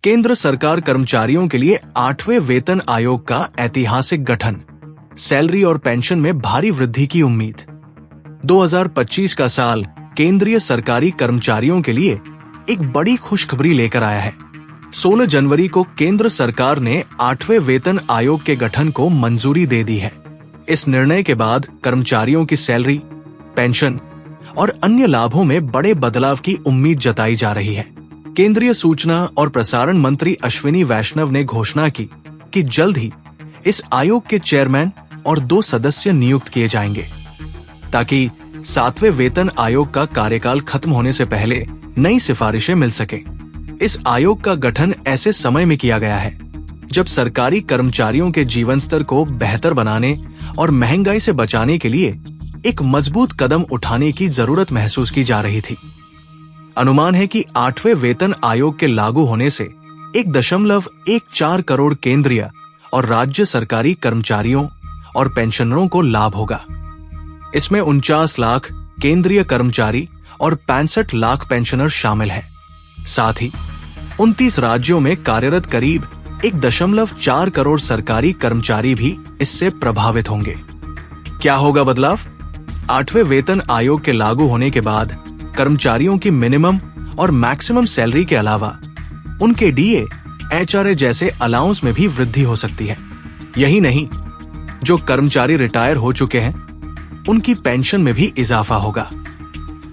केंद्र सरकार कर्मचारियों के लिए 8वें वेतन आयोग का ऐतिहासिक गठन, सैलरी और पेंशन में भारी वृद्धि की उम्मीद। 2025 का साल केंद्रीय सरकारी कर्मचारियों के लिए एक बड़ी खुशखबरी लेकर आया है। 16 जनवरी को केंद्र सरकार ने 8वें वेतन आयोग के गठन को मंजूरी दे दी है। इस निर्णय के बाद कर्मचारियों की सैलरी, पेंशन और अन्य लाभों में बड़े बदलाव की उम्मीद जताई जा रही है। केंद्रीय सूचना और प्रसारण मंत्री अश्विनी वैष्णव ने घोषणा की कि जल्द ही इस आयोग के चेयरमैन और 2 सदस्य नियुक्त किए जाएंगे, ताकि 7वें वेतन आयोग का कार्यकाल खत्म होने से पहले नई सिफारिशें मिल सके। इस आयोग का गठन ऐसे समय में किया गया है जब सरकारी कर्मचारियों के जीवन स्तर को बेहतर बनाने और महंगाई से बचाने के लिए एक मजबूत कदम उठाने की जरूरत महसूस की जा रही थी। अनुमान है कि 8वें वेतन आयोग के लागू होने से 1.14 करोड़ केंद्रीय और राज्य सरकारी कर्मचारियों और पेंशनरों को लाभ होगा। इसमें 49 लाख केंद्रीय कर्मचारी और 65 लाख पेंशनर शामिल हैं। साथ ही 29 राज्यों में कार्यरत करीब 1.4 करोड़ सरकारी कर्मचारी भी इससे प्रभावित होंगे। क्या होगा बदलाव? 8वें वेतन आयोग के लागू होने के बाद कर्मचारियों की मिनिमम और मैक्सिमम सैलरी के अलावा उनके डीए, एचआरए जैसे अलाउंस में भी वृद्धि हो सकती है। यही नहीं, जो कर्मचारी रिटायर हो चुके हैं उनकी पेंशन में भी इजाफा होगा।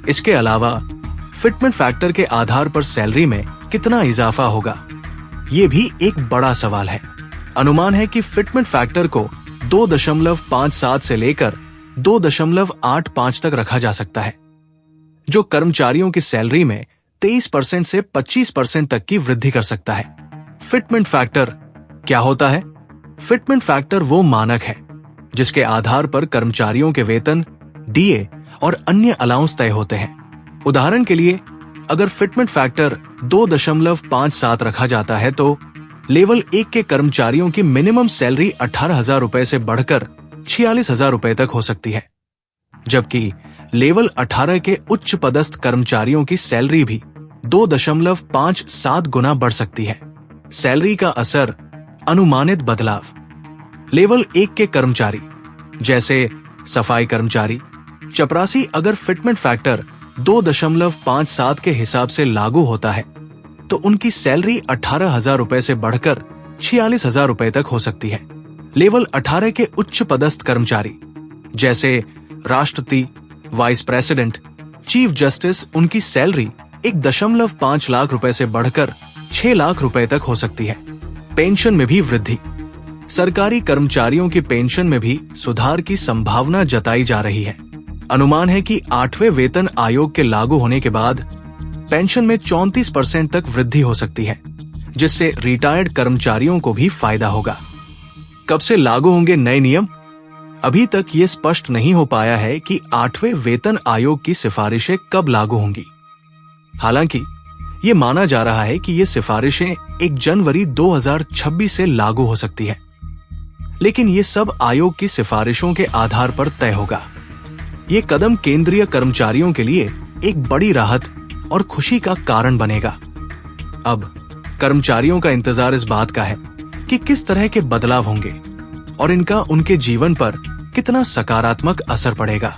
इसके अलावा फिटमेंट फैक्टर के आधार पर सैलरी में कितना इजाफा होगा, ये भी एक बड़ा सवाल है। अनुमान है कि फिटमेंट फैक्टर को 2.57 से लेकर 2.85 तक रखा जा सकता है, जो कर्मचारियों की सैलरी में 23% से 25% तक की वृद्धि कर सकता है। फिटमेंट फैक्टर क्या होता है? फिटमेंट फैक्टर वो मानक है जिसके आधार पर कर्मचारियों के वेतन, डीए और अन्य अलाउंस तय होते हैं। उदाहरण के लिए, अगर फिटमेंट फैक्टर 2.57 रखा जाता है तो लेवल 1 के कर्मचारियों की मिनिमम सैलरी 18,000 रुपए से बढ़कर 46,000 रुपए तक हो सकती है, जबकि लेवल 18 के उच्च पदस्थ कर्मचारियों की सैलरी भी 2.57 गुना बढ़ सकती है। सैलरी का असर, अनुमानित बदलाव। लेवल 1 के कर्मचारी जैसे सफाई कर्मचारी, चपरासी, अगर फिटमेंट फैक्टर 2.57 के हिसाब से लागू होता है तो उनकी सैलरी 18,000 रुपए से बढ़कर 46,000 रुपए तक हो सकती है। लेवल 18 के उच्च पदस्थ कर्मचारी जैसे राष्ट्रपति, वाइस प्रेसिडेंट, चीफ जस्टिस, उनकी सैलरी 1.5 लाख रुपए से बढ़कर 6 लाख रुपए तक हो सकती है। पेंशन में भी वृद्धि। सरकारी कर्मचारियों की पेंशन में भी सुधार की संभावना जताई जा रही है। अनुमान है कि 8वें वेतन आयोग के लागू होने के बाद पेंशन में 34% तक वृद्धि हो सकती है, जिससे रिटायर्ड कर्मचारियों को भी फायदा होगा। कब से लागू होंगे नए नियम? अभी तक ये स्पष्ट नहीं हो पाया है कि 8वें वेतन आयोग की सिफारिशें कब लागू होंगी। हालांकि ये माना जा रहा है कि ये सिफारिशें 1 जनवरी 2026 से लागू हो सकती है, लेकिन ये सब आयोग की सिफारिशों के आधार पर तय होगा। ये कदम केंद्रीय कर्मचारियों के लिए एक बड़ी राहत और खुशी का कारण बनेगा। अब कर्मचारियों का इंतजार इस बात का है कि किस तरह के बदलाव होंगे और इनका उनके जीवन पर कितना सकारात्मक असर पड़ेगा।